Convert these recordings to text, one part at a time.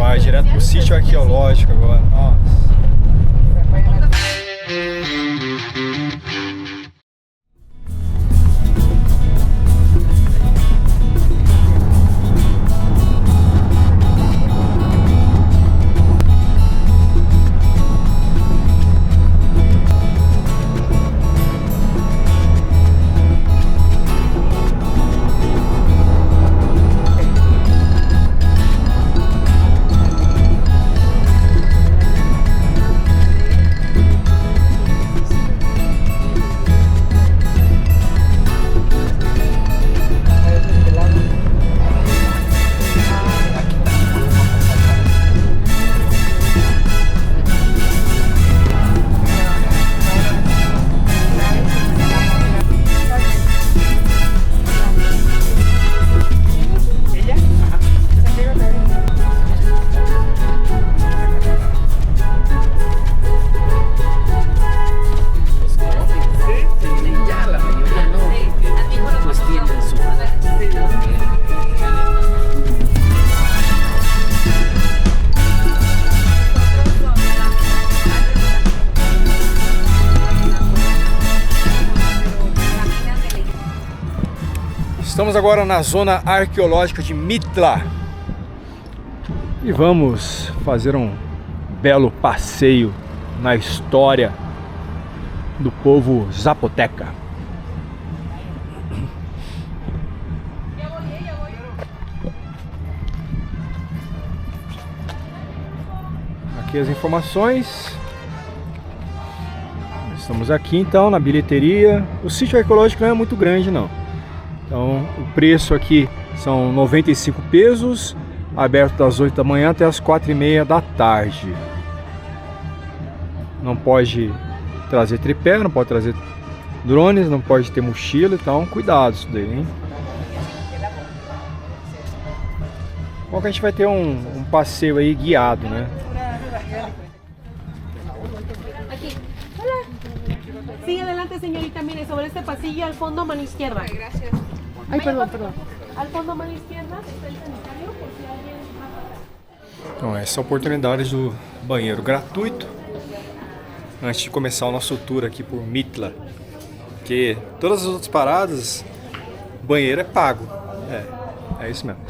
vai direto pro sítio arqueológico agora. Nossa. Estamos agora na zona arqueológica de Mitla e vamos fazer um belo passeio na história do povo zapoteca. Aqui as informações. Estamos aqui então na bilheteria. O sítio arqueológico não é muito grande não. Então o preço aqui são 95 pesos, aberto das 8 da manhã até as 4h30 da tarde. Não pode trazer tripé, não pode trazer drones, não pode ter mochila, então cuidado isso daí, hein? Bom que a gente vai ter um passeio aí guiado, né? Sí, adelante, señorita. Mire, sobre este pasillo al fondo, mano izquierda. Gracias. Ay, perdón, perdón. Al fondo, mano izquierda, está el sanitario, por si alguien va a pasar. Então, essa é a oportunidade do banheiro gratuito antes de começar o nosso tour aqui por Mitla. Porque todas as outras paradas, banheiro é pago. É isso mesmo.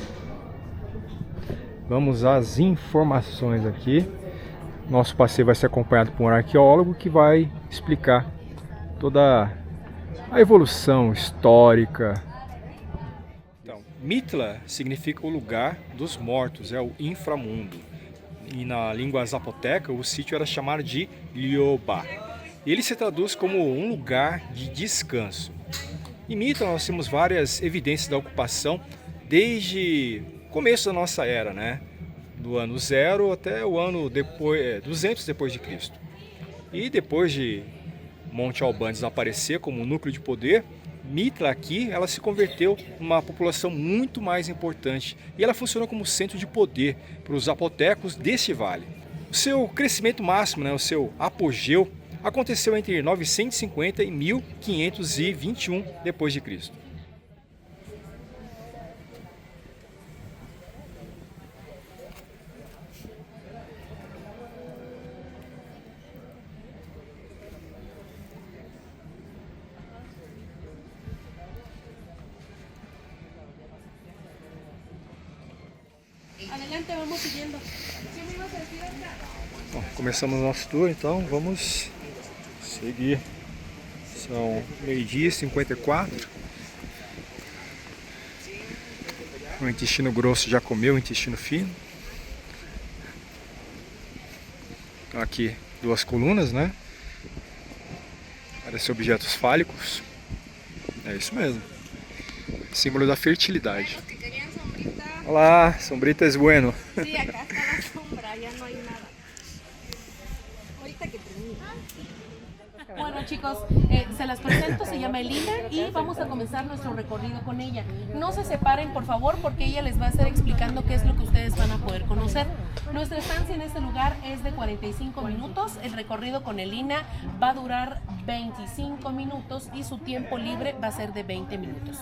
Vamos às informações aqui. Nosso passeio vai ser acompanhado por um arqueólogo que vai explicar toda a evolução histórica. Então, Mitla significa o lugar dos mortos, é o inframundo. E na língua zapoteca, o sítio era chamado de Lioba. Ele se traduz como um lugar de descanso. Em Mitla nós temos várias evidências da ocupação desde o começo da nossa era, né? Do ano 0 até o ano 200 depois de Cristo. E depois de Monte Albán desaparecer como núcleo de poder, Mitla aqui ela se converteu numa população muito mais importante e ela funcionou como centro de poder para os zapotecos deste vale. O seu crescimento máximo, né, o seu apogeu, aconteceu entre 950 e 1521 depois de Cristo. Adelante, vamos siguiendo. Bom, começamos o nosso tour, então vamos seguir. São 12h54. O intestino grosso já comeu o intestino fino. Então aqui duas colunas, né? Parecem objetos fálicos. É isso mesmo. Símbolo da fertilidade. Olá, sombrita es bueno. Sí, acá está la sombra, ya no hay nada. Ahorita que termine. Bueno chicos, se las presento, se llama Elina y vamos a comenzar nuestro recorrido con ella. No se separen por favor porque ella les va a estar explicando qué es lo que ustedes van a poder conocer. Nuestra estancia en este lugar es de 45 minutos, el recorrido con Elina va a durar 25 minutos y su tiempo libre va a ser de 20 minutos.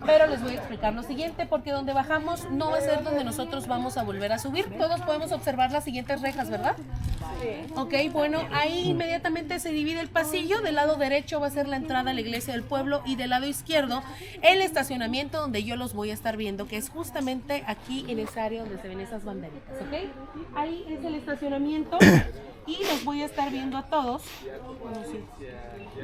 Pero les voy a explicar lo siguiente, porque donde bajamos no va a ser donde nosotros vamos a volver a subir. Todos podemos observar las siguientes rejas, ¿verdad? Sí. Ok, bueno, ahí inmediatamente se divide el pasillo. Del lado derecho va a ser la entrada a la iglesia del pueblo y del lado izquierdo el estacionamiento donde yo los voy a estar viendo, que es justamente aquí en esa área donde se ven esas banderitas, ¿ok? Ahí es el estacionamiento. Y los voy a estar viendo a todos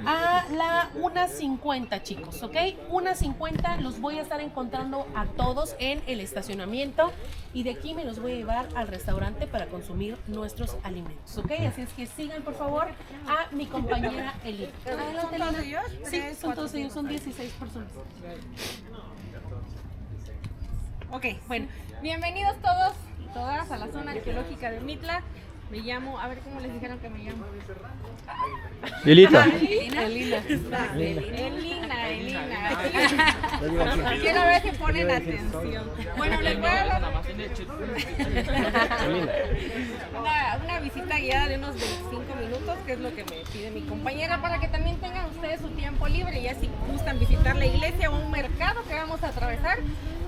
a la 1:50, chicos, ¿ok? 1:50 los voy a estar encontrando a todos en el estacionamiento y de aquí me los voy a llevar al restaurante para consumir nuestros alimentos, ¿ok? Así es que sigan, por favor, a mi compañera Eli. ¿Son todos ellos? Sí, son todos ellos, son 16 personas. Ok, bueno, bienvenidos todos y todas a la zona arqueológica de Mitla. Me llamo, a ver cómo les dijeron que me llamo. Elita. Elina. Quiero ver si ponen atención. Bueno, les voy a hablar una visita guiada de unos 25 minutos, que es lo que me pide mi compañera, para que también tengan ustedes su tiempo libre. Ya si gustan visitar la iglesia o un mercado que vamos a atravesar,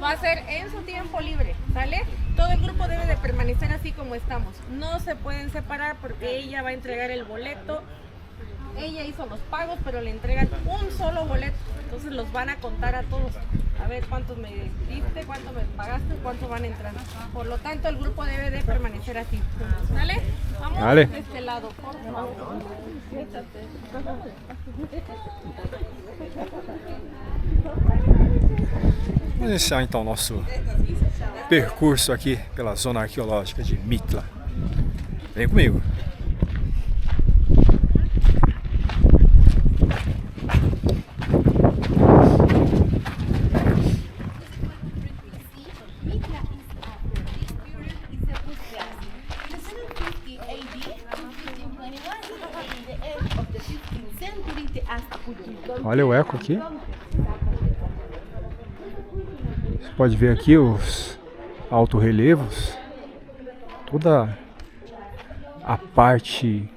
va a ser en su tiempo libre, ¿sale? Todo el grupo debe de permanecer así como estamos. No se pueden separar porque ella va a entregar el boleto. Ella hizo los pagos, pero le entregan un solo boleto. Entonces los van a contar a todos. A ver cuántos me diste, cuánto me pagaste, cuánto van a entrar. Por lo tanto, el grupo debe de permanecer así. ¿Sale? Vamos Vale. de este lado, por favor. Vamos iniciar então nosso percurso aqui pela zona arqueológica de Mitla. Vem comigo. Olha o eco aqui. Você pode ver aqui os altorrelevos. Toda a parte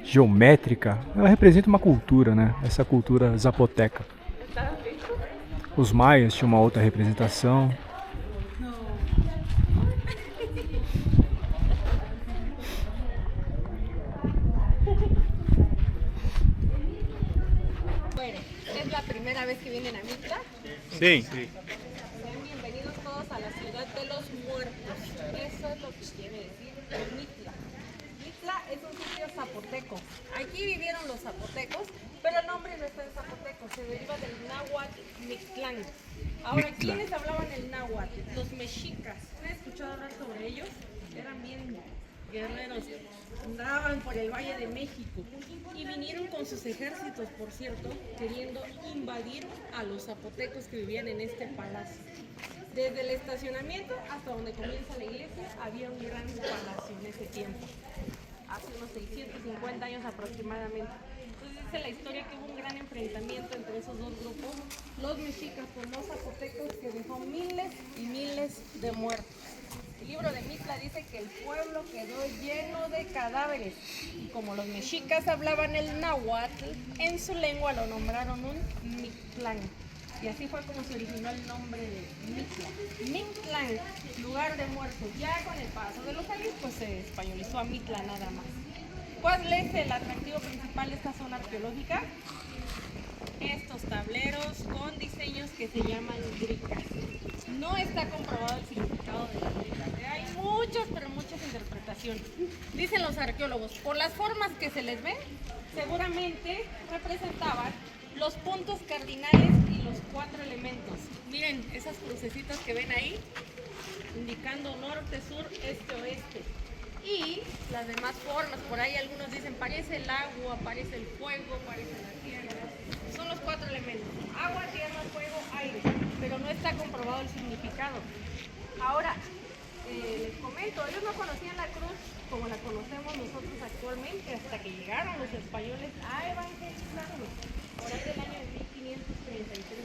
geométrica, ela representa uma cultura, né? Essa cultura zapoteca. Os maias tinham uma outra representação. Bueno, es la primera vez que vienen a Mitla. Sim. Sean bienvenidos todos a la ciudad de los muertos. Eso es lo que quiere decir Mitla. Mitla es un sitio zapoteco. Aquí vivieron los zapotecos, pero el nombre no está en zapoteco, se deriva del náhuatl Mictlán. Ahora, Mictlán. ¿quiénes hablaban el náhuatl? Los mexicas. ¿Han escuchado hablar sobre ellos? Eran bien guerreros, andaban por el Valle de México y vinieron con sus ejércitos, por cierto, queriendo invadir a los zapotecos que vivían en este palacio. Desde el estacionamiento hasta donde comienza la iglesia había un gran palacio en ese tiempo, hace unos 650 años aproximadamente. Entonces dice la historia que hubo un gran enfrentamiento entre esos dos grupos, los mexicas con los zapotecos, que dejó miles y miles de muertos. El libro de Mitla dice que el pueblo quedó lleno de cadáveres y como los mexicas hablaban el náhuatl, en su lengua lo nombraron un Mictlán. Y así fue como se originó el nombre de Mitla. Mictlán, lugar de muertos. Ya con el paso de los años pues se españolizó a Mitla nada más. ¿Cuál es el atractivo principal de esta zona arqueológica? Estos tableros con diseños que se llaman gricas. No está comprobado el significado de las gricas. Hay muchas, pero muchas interpretaciones. Dicen los arqueólogos, por las formas que se les ven, seguramente representaban los puntos cardinales y los 4 elementos. Miren esas crucecitas que ven ahí, indicando norte, sur, este, oeste. Y las demás formas, por ahí algunos dicen parece el agua, parece el fuego, parece la tierra. Son los 4 elementos, agua, tierra, fuego, aire, pero no está comprobado el significado. Ahora, les comento, ellos no conocían la cruz como la conocemos nosotros actualmente hasta que llegaron los españoles a evangelizarnos, por ahí del año 1533.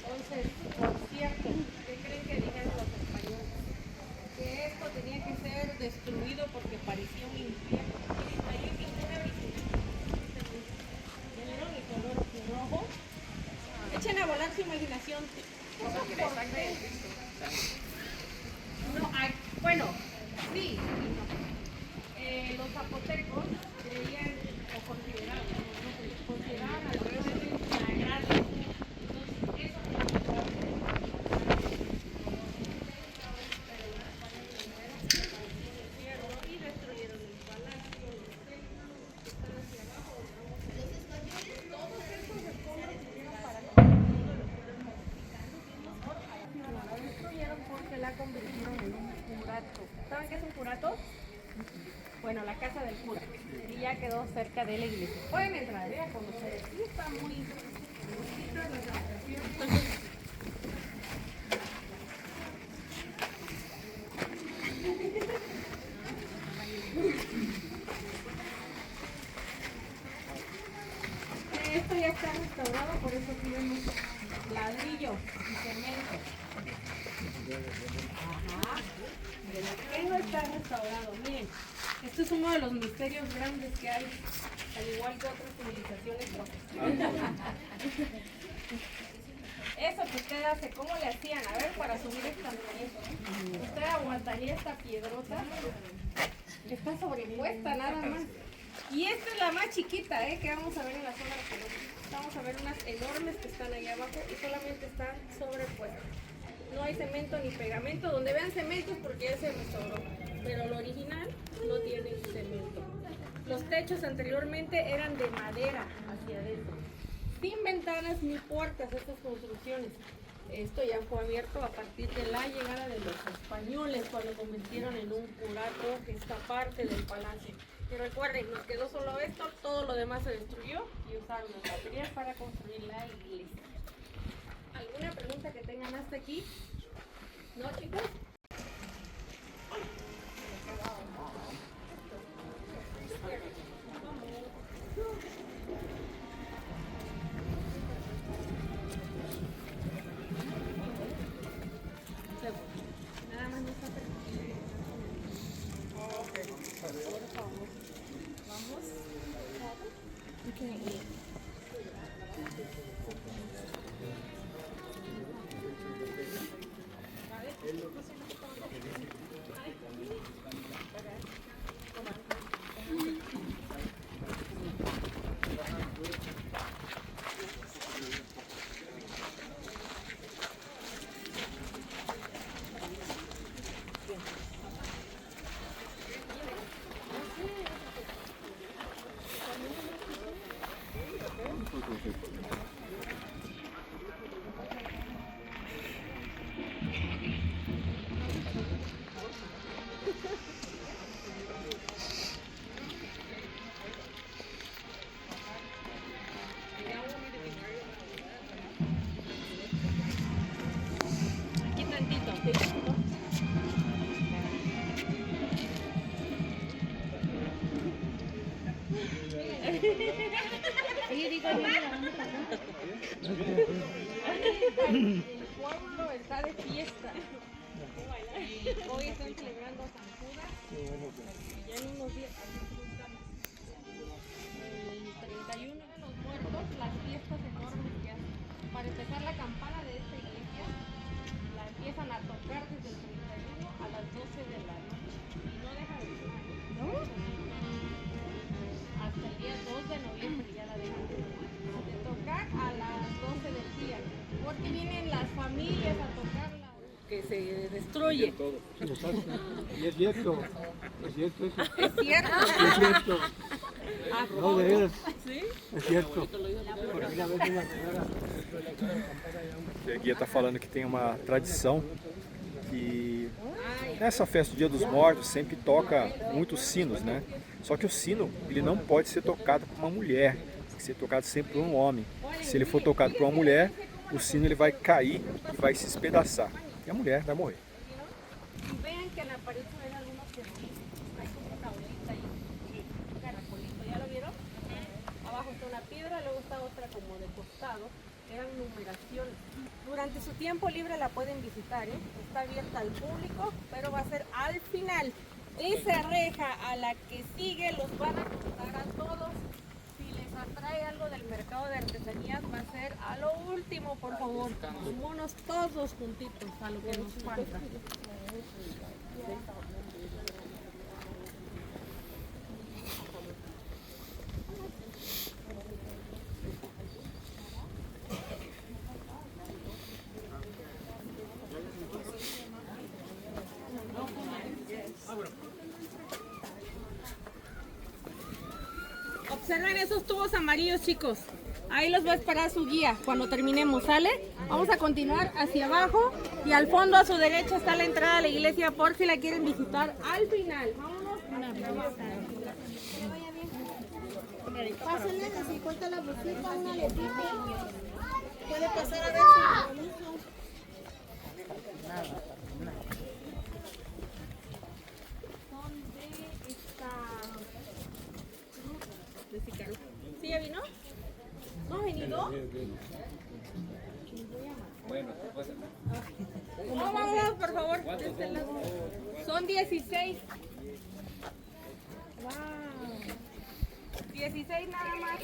Entonces, por cierto, ¿qué creen que dijeron los españoles? Que esto tenía que ser destruido porque parecía un infierno. Ahí hay una visita. No, bueno, sí y no. Los zapotecos creían o consideraban al revés sagrado. Entonces, eso y destruyeron el palacio, los templos que están hacia abajo. Todos estos escombros sirvieron para la destruyeron porque la convirtieron en un curato. ¿Saben qué es un curato? Bueno, la casa del cura. Y ya quedó cerca de la iglesia. Pueden entrar, a conocer. Sí, está muy bonitas las habitaciones. Esto ya está restaurado, por eso tenemos ladrillo y cemento. Ajá. ¿Qué no está restaurado? Miren, esto es uno de los misterios grandes que hay, al igual que otras civilizaciones. Eso que usted hace, ¿cómo le hacían? A ver, para subir esta moneda. Usted aguantaría esta piedrota. Está sobrepuesta nada más. Y esta es la más chiquita, que vamos a ver en la zona arqueológica. Vamos a ver unas enormes que están ahí abajo y solamente están sobrepuestas. No hay cemento ni pegamento. Donde vean cemento es porque ya se restauró. Pero el original no tiene cemento. Los techos anteriormente eran de madera hacia adentro. Sin ventanas ni puertas estas construcciones. Esto ya fue abierto a partir de la llegada de los españoles cuando convirtieron en un curato esta parte del palacio. Y recuerden, nos quedó solo esto, todo lo demás se destruyó y usaron los materiales para construir la iglesia. ¿Alguna pregunta que tengan hasta aquí? ¿No, chicos? Nada más no está permitido. Por favor. Vamos. Okay. Aquí tantito. El pueblo está de fiesta. Hoy están celebrando San Judas. Ya en unos días. El 31 de los muertos, las fiestas enormes que hacen. Para empezar, la campana de esta iglesia la empiezan a tocar desde el 31 a las 12 de la noche. Y no deja de sonar. ¿No? Hasta el día 2 de noviembre ya la dejan de tocar a las 12 del día. Porque vienen las familias a tocarla. Que se destruye. Y es cierto, es cierto eso. ¿Es cierto? Es cierto. No, de veras, ¿Sí? es cierto. Porque una vez una señora A guia está falando que tem uma tradição que nessa festa do Dia dos Mortos sempre toca muitos sinos, né? Só que o sino, ele não pode ser tocado por uma mulher, tem que ser tocado sempre por um homem. Se ele for tocado por uma mulher, o sino ele vai cair e vai se espedaçar. E a mulher vai morrer. Y vean que en la pared se ven algunos jeroglíficos. Hay como una bolita ahí, un caracolito, ¿ya lo vieron? Abajo está una piedra, luego está otra como de costado. Eran numeraciones. Durante su tiempo libre la pueden visitar, está abierta al público, pero va a ser al final. Esa reja a la que sigue los van a contar a todos. Si les atrae algo del mercado mercado de artesanías va a ser a lo último, por favor. Vámonos todos juntitos a lo que nos falta. Observen esos tubos amarillos, chicos. Ahí los va a esperar su guía cuando terminemos, ¿sale? Vamos a continuar hacia abajo y al fondo a su derecha está la entrada a la iglesia por si la quieren visitar al final. Vámonos. Pásenle que si corta la bolsita, una letita. Puede pasar a ver si ¿Sí ya vino? ¿No ha venido? Vamos, por favor. Son 16. Wow. 16 nada más.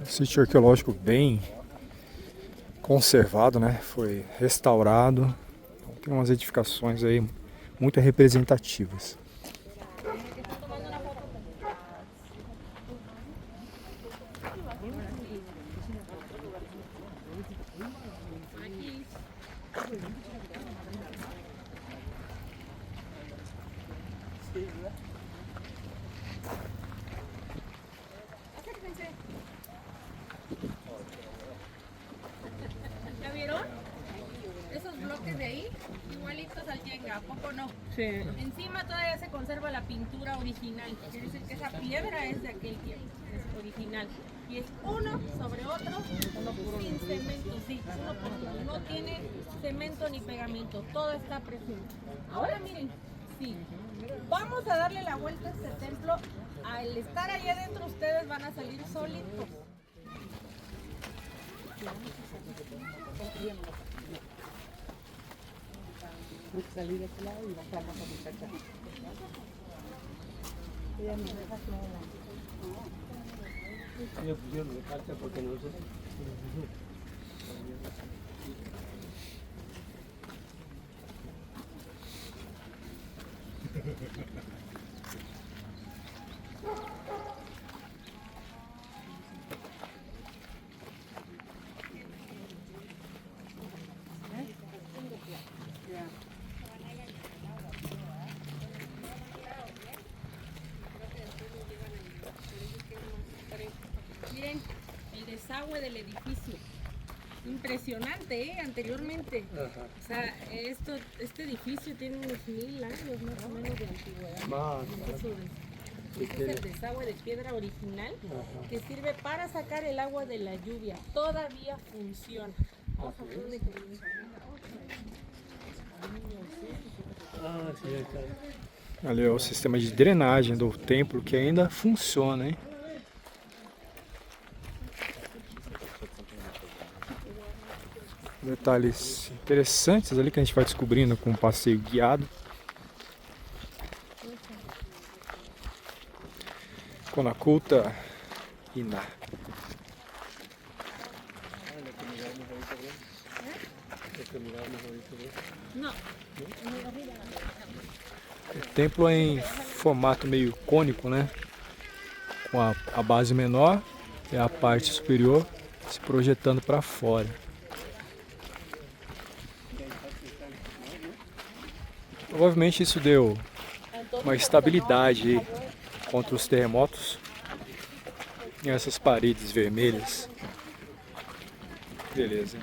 Sítio arqueológico bem conservado, né? Foi restaurado. Então, tem umas edificações aí muito representativas. ¿Ya vieron? Esos bloques de ahí, igualitos al Jenga, ¿a poco no? Sí. Encima todavía se conserva la pintura original, quiere decir que esa piedra es de aquel tiempo, es original. Y es uno sobre otro, sin cemento, sí, uno por uno. No tiene cemento ni pegamento, todo está presente. Ahora miren, sí, vamos a darle la vuelta a este templo. Al estar ahí adentro ustedes van a salir solitos. Salir de este lado y bajarnos a muchacha. Ellos pusieron de carta porque nosotros... Miren el desagüe del edificio. Impresionante, ¿eh? Anteriormente. Ajá. O sea, este edificio tiene unos 1000 años más o menos de antigüedad. Más. Este es el desagüe de piedra original que sirve para sacar el agua de la lluvia. Todavía funciona. Vamos a ver dónde quedó. Ah, sim, está. Ali é o sistema de drenagem do templo que ainda funciona, hein? Detalhes interessantes ali que a gente vai descobrindo com um passeio guiado. Conaculta Ina. No. O templo é em formato meio cônico, né? Com a base menor e a parte superior se projetando para fora. Provavelmente isso deu uma estabilidade aí contra os terremotos. E essas paredes vermelhas. Beleza.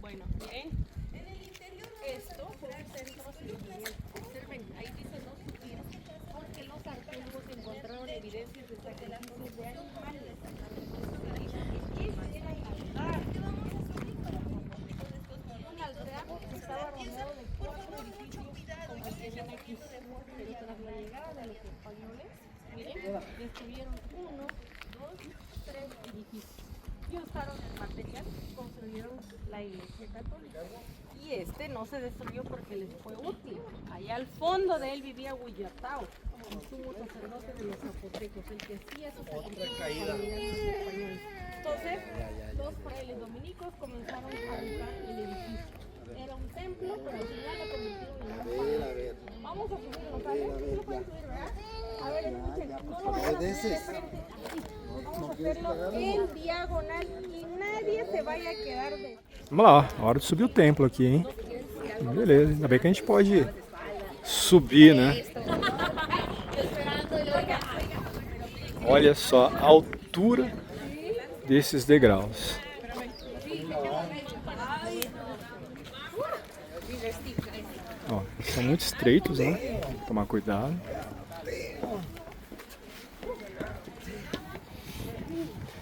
Bueno, miren, esto fue un centro destruyeron 1, 2, 3 edificios. Y usaron el material y construyeron la iglesia católica. Y este no se destruyó porque les fue útil. Allá al fondo de él vivía Huillatao, el sumo sacerdote de los zapotecos, el que hacía esos sacrificios familiares a los españoles. Entonces, los frailes dominicos comenzaron a habitar el edificio. Era un templo, pero al final lo convirtieron en un palacio. Vamos a subirlo, ¿sabes? ¿Sí lo pueden subir, verdad? A ver, escuchen, no lo van a hacer de frente, así. Vamos a hacerlo en diagonal y nadie se vaya a quedar de... Vamos lá, hora de subir o templo aqui, hein? Beleza, ainda bem que a gente pode subir, né? Olha só a altura desses degraus. Ó, são muito estreitos, né? Tomar cuidado.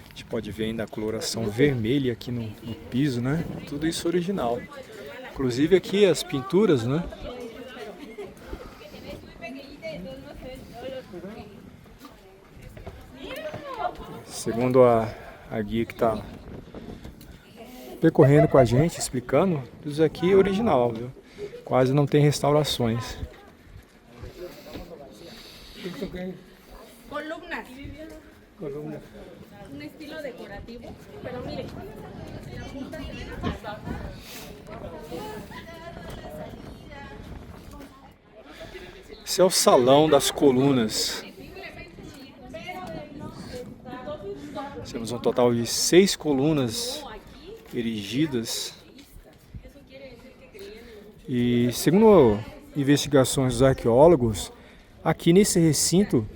A gente pode ver ainda a coloração vermelha aqui no piso, né? Tudo isso original. Inclusive aqui as pinturas, né? Segundo a guia que está percorrendo com a gente, explicando, tudo isso aqui é original, viu? Quase não tem restaurações. Columnas. Columna. Un estilo decorativo, pero miren. Esse é o salão das colunas. Temos um total de 6 colunas erigidas. E segundo investigações dos arqueólogos, aqui nesse recinto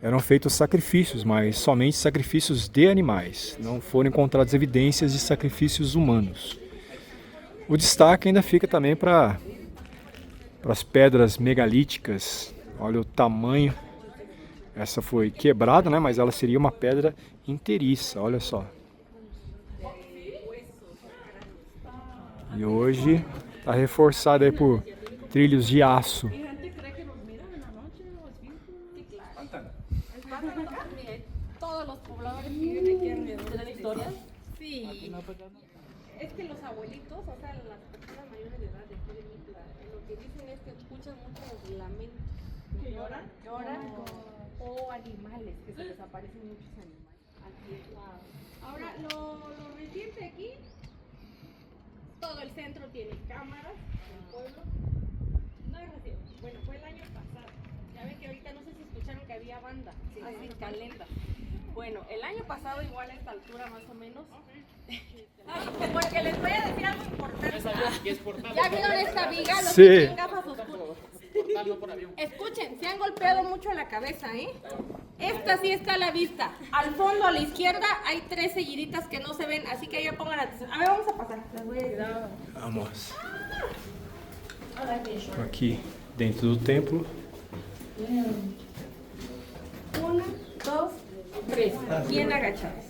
eram feitos sacrifícios, mas somente sacrifícios de animais. Não foram encontradas evidências de sacrifícios humanos. O destaque ainda fica também para as pedras megalíticas. Olha o tamanho. Essa foi quebrada, né? Mas ela seria uma pedra inteiriça, olha só. E hoje está reforçada aí por trilhos de aço. Todos los pobladores que viven aquí alrededor de la historia. Sí. Es que los abuelitos, o sea, las personas mayores de edad de aquí de Mitra, lo que dicen es que escuchan muchos lamentos. ¿Que lloran? Lloran. O animales, que se les aparecen muchos animales. Aquí es Ahora, lo reciente aquí, todo el centro tiene cámaras, el pueblo. No es reciente, bueno, fue el año pasado. Ya ven que ahorita no sé si escucharon que había banda, así calenda. Bueno, el año pasado igual a esta altura más o menos. Porque les voy a decir algo importante. ¿Ya vieron esta viga? Los que tienen gafas oscuras. Escuchen, se han golpeado mucho la cabeza, ¿eh? Esta sí está a la vista. Al fondo, a la izquierda, hay 3 seguiditas que no se ven, así que ya pongan atención. A ver, vamos a pasar. Les voy a decir. Vamos. Aqui dentro do templo. 1, 2, 3. Bien agachados.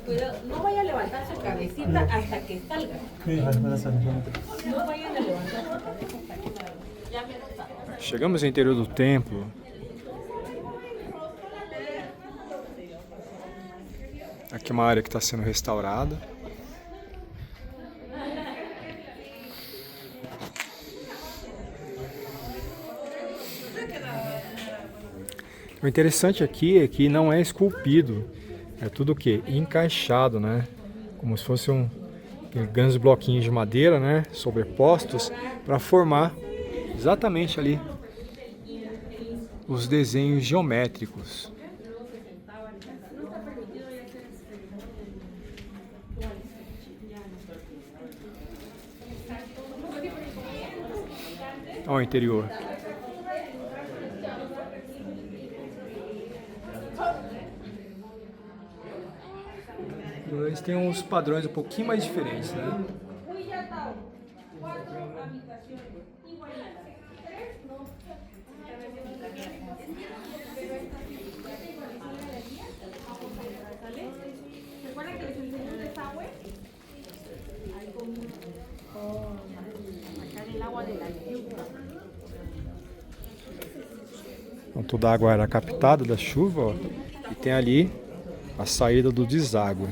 Cuidado, no vaya a levantar su cabecita hasta que salga. No vayan a levantar su cabeza hasta que salga. Ya me gusta. Chegamos no interior do templo. Aqui é uma área que está sendo restaurada. O interessante aqui é que não é esculpido, é tudo o que? Encaixado, né? Como se fossem grandes bloquinhos de madeira, né? Sobrepostos para formar exatamente ali os desenhos geométricos. Olha o interior. Eles têm uns padrões um pouquinho mais diferentes, né? Então, Toda a água era captada da chuva, ó, e tem ali a saída do deságue.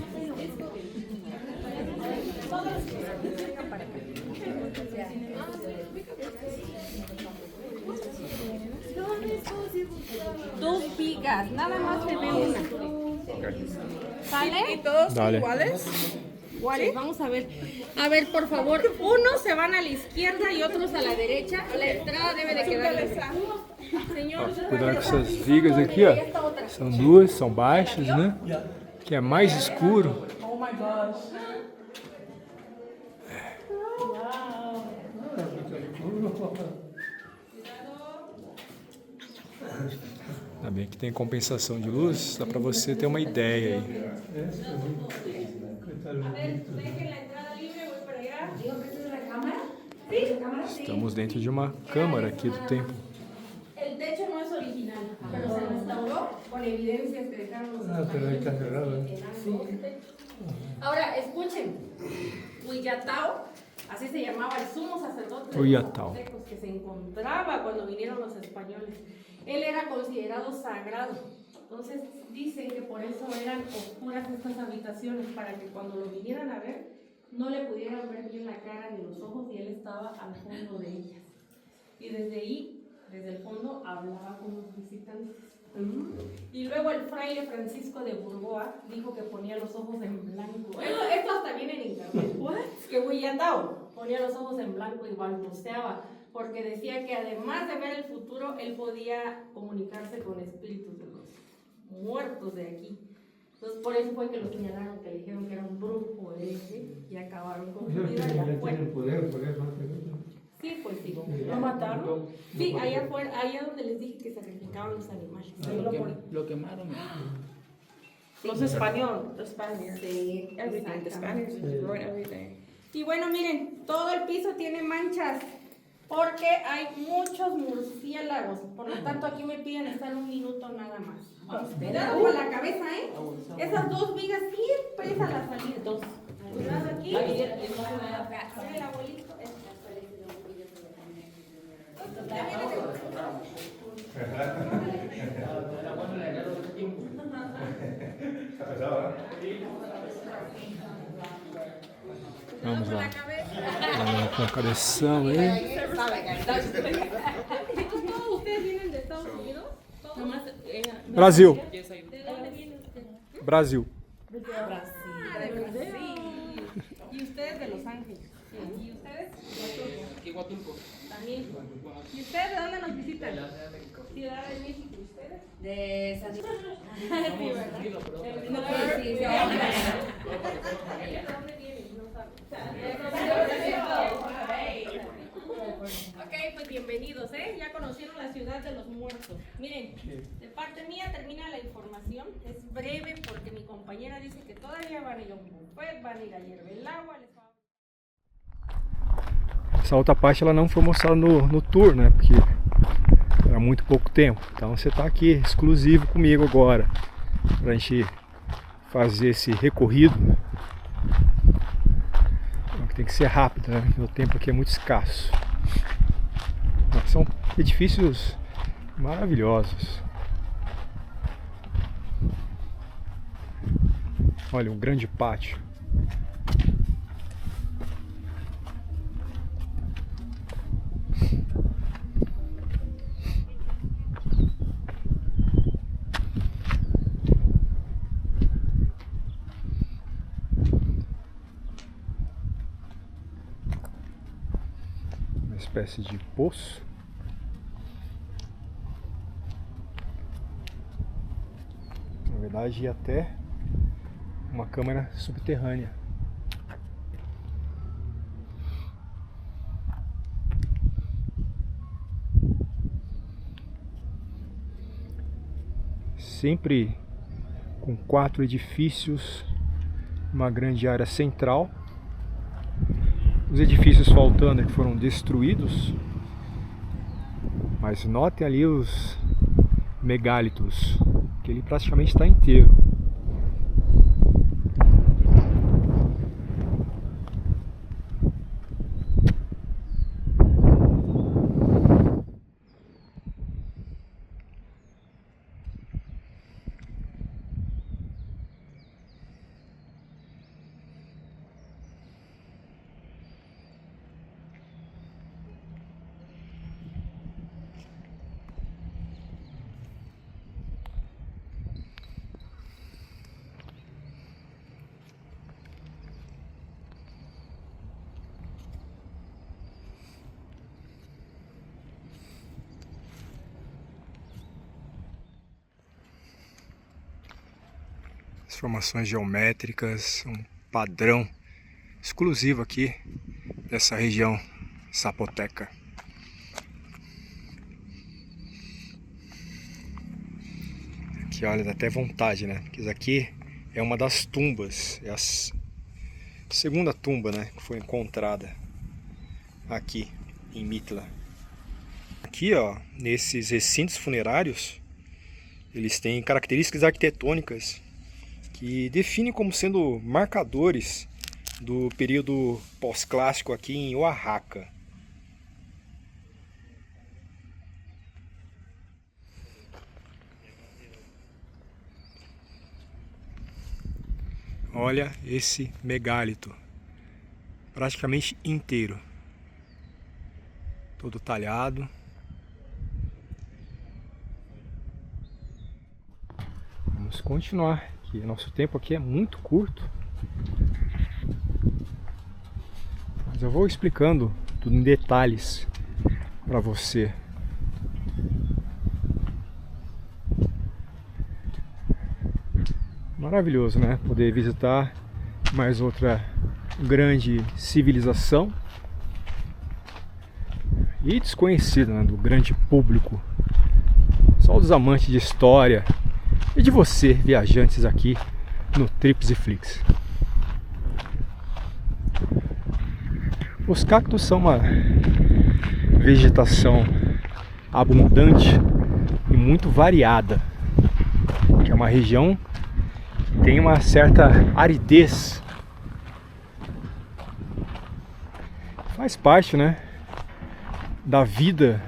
Dos vigas, nada más se ve una. ¿Sale? ¿Y todos Dale. iguales? ¿Iguales? Vamos a ver. A ver, por favor, unos se van a la izquierda y otros a la derecha. La entrada debe de quedar esa. Señor, Cuidado com essas vigas aqui, ó. São duas, são baixas, né? Que é mais escuro. oh my gosh. Ainda bem que tem compensação de luz, dá pra você ter uma ideia aí. Dejen la entrada libre, voy para allá. Estamos dentro de uma câmara aqui do templo. El techo no es original, pero se restauró con evidencias que dejaron los Pero ahí está cerrado. Ahora, escuchen, Huyatao, así se llamaba el sumo sacerdote de los Huyatao. aztecos que se encontraba cuando vinieron los españoles. Él era considerado sagrado. Entonces dicen que por eso eran oscuras estas habitaciones, para que cuando lo vinieran a ver, no le pudieran ver bien la cara ni los ojos, y él estaba al fondo de ellas. Y desde ahí, desde el fondo, hablaba con los visitantes. Y luego el fraile Francisco de Burgoa dijo que ponía los ojos en blanco. Esto hasta viene en internet. Que Huyatao ponía los ojos en blanco y balbuceaba, porque decía que además de ver el futuro, él podía comunicarse con espíritus de los muertos de aquí. Entonces por eso fue que lo señalaron, que le dijeron que era un brujo ese, y acabaron con su vida. Ya Ya fue. tienen poder, por eso. Sí, pues sí. ¿Lo mataron? Sí, allá afuera, allá donde les dije que sacrificaban los animales. Lo quemaron. Los españoles. Los españoles. Sí, Everything. The Spaniards destroyed everything. Y bueno, miren, todo el piso tiene manchas porque hay muchos murciélagos. Por lo tanto, aquí me piden estar un minuto nada más. Cuidado con la cabeza, ¿eh? Esas dos vigas siempre es a la salida. Dos. Cuidado aquí. El abuelito. Vamos lá. Com a cabeção aí. Chicos, ¿todos ustedes vienen de Estados Unidos? Nomás, Brasil. ¿De dónde viene usted? Brasil. Ah, de Brasil. ¿Y ustedes de Los Ángeles? ¿Y ustedes? Iguatulco. También. ¿Y ustedes de dónde nos visitan? Ciudad de México. ¿Y ustedes? De San Sí, ¿verdad? Sí, ¿De dónde vienen? No Ok, pues bienvenidos, ¿eh? Ya conocieron la ciudad de los muertos. Miren, de parte mía termina la información. Es breve porque mi compañera dice que todavía van a ir a un buffet, van a ir a hierve el agua. Essa outra parte ela não foi mostrada no tour, né? Porque era muito pouco tempo. Então você está aqui exclusivo comigo agora pra gente fazer esse recorrido. Tem que ser rápido, né? Meu tempo aqui é muito escasso. São edifícios maravilhosos. Olha, um grande pátio. Uma espécie de poço. Na verdade, ia até uma câmara subterrânea. Sempre com 4 edifícios, uma grande área central. Os edifícios faltando que foram destruídos, mas notem ali os megálitos, que ele praticamente está inteiro. As formações geométricas, um padrão exclusivo aqui dessa região zapoteca. Aqui, olha, dá até vontade, né? Porque isso aqui é uma das tumbas, é a segunda tumba, né, que foi encontrada aqui em Mitla. Aqui, ó, nesses recintos funerários, eles têm características arquitetônicas que definem como sendo marcadores do período pós-clássico aqui em Oaxaca. Olha esse megálito, praticamente inteiro, todo talhado. Vamos continuar, que nosso tempo aqui é muito curto, mas eu vou explicando tudo em detalhes para você. Maravilhoso, né? Poder visitar mais outra grande civilização e desconhecida, né, do grande público, só os amantes de história e de você, viajantes aqui no Trips e Flix. Os cactos são uma vegetação abundante e muito variada, que é uma região tem uma certa aridez. Faz parte, né, da vida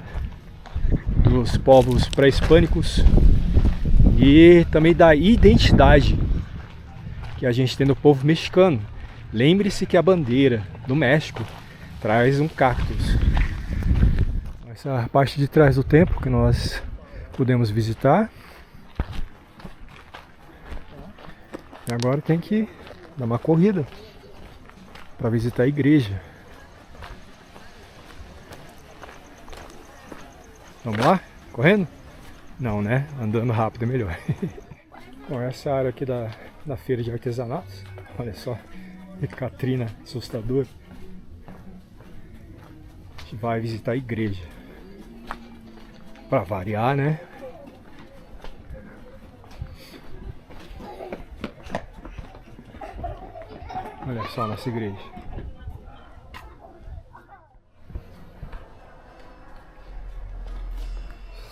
dos povos pré-hispânicos e também da identidade que a gente tem do povo mexicano. Lembre-se que a bandeira do México traz um cactus. Essa é a parte de trás do templo que nós podemos visitar. E agora tem que dar uma corrida para visitar a igreja. Vamos lá? Correndo? Não, né? Andando rápido é melhor. Bom, essa é a área aqui da feira de artesanatos. Olha só, que Catrina assustadora. A gente vai visitar a igreja. Para variar, né? Olha só a nossa igreja.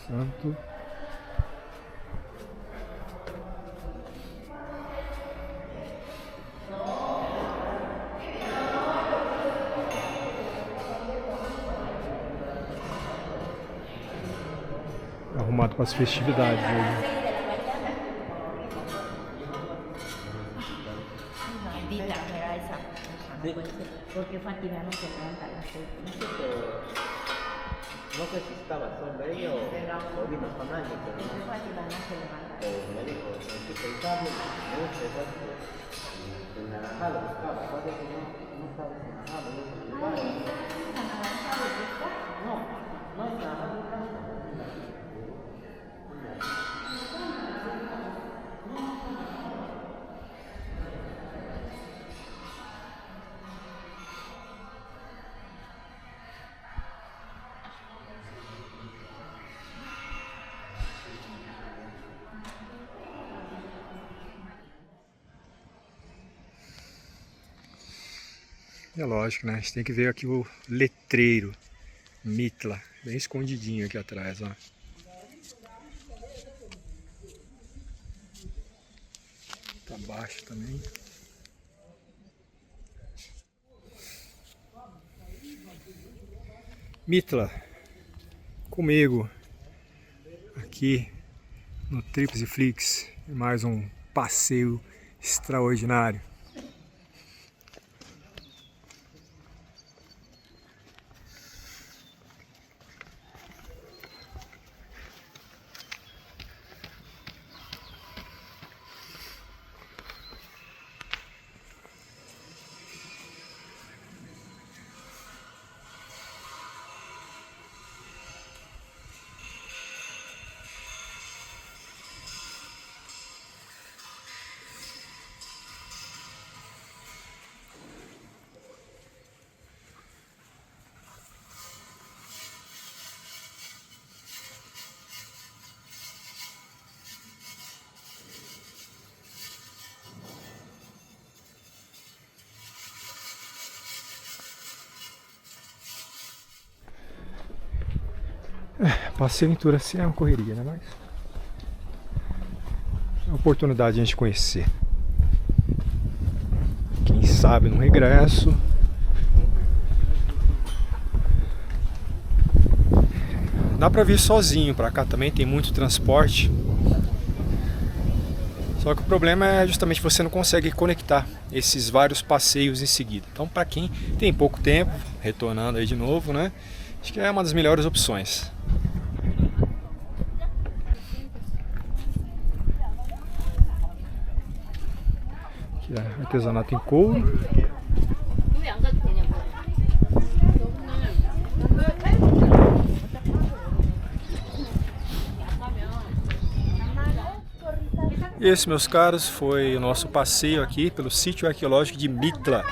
Santo. Arrumado para as festividades hoje. Porque Fátima no se levanta a las 6. No sé si estaba solo ella o vino con alguien, pero no. Fátima no se levanta. Me dijo, hay que pensarlo, el naranjado buscaba, ¿cuál es que no estaba el naranjado? No, no es naranjado. É lógico, né? A gente tem que ver aqui o letreiro Mitla, bem escondidinho aqui atrás, ó. Tá baixo também. Mitla, comigo aqui no Trips e Flix, mais um passeio extraordinário. Passeio aventura assim é uma correria, né? Mas é uma oportunidade de a gente conhecer. Quem sabe no regresso. Dá pra vir sozinho pra cá também, tem muito transporte. Só que o problema é justamente você não consegue conectar esses vários passeios em seguida. Então, para quem tem pouco tempo, retornando aí de novo, né? Acho que é uma das melhores opções. Aqui é artesanato em couro. Esse, meus caros, foi o nosso passeio aqui pelo sítio arqueológico de Mitla.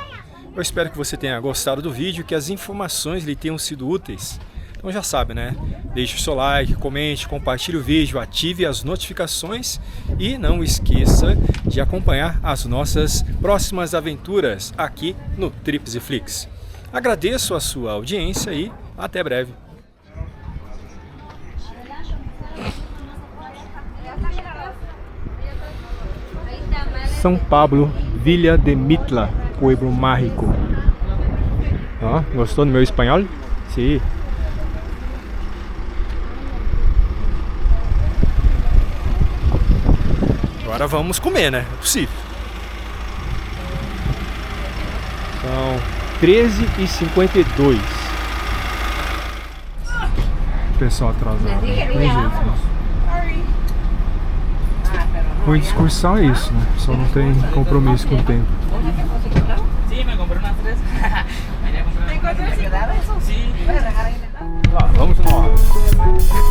Eu espero que você tenha gostado do vídeo, que as informações lhe tenham sido úteis. Então já sabe, né? Deixe o seu like, comente, compartilhe o vídeo, ative as notificações e não esqueça de acompanhar as nossas próximas aventuras aqui no Trips e Flix. Agradeço a sua audiência e até breve. São Pablo, Villa de Mitla, pueblo mágico. Ó, gostou do meu espanhol? Sim. Agora vamos comer, né? É possível. São 13h52. Pessoal atrasado. Tem jeito, né? Ruim de excursão é isso, né? Só não tem compromisso com o tempo. Sí, me compré unas 3. Venía a comprar unas 3. Vamos nós.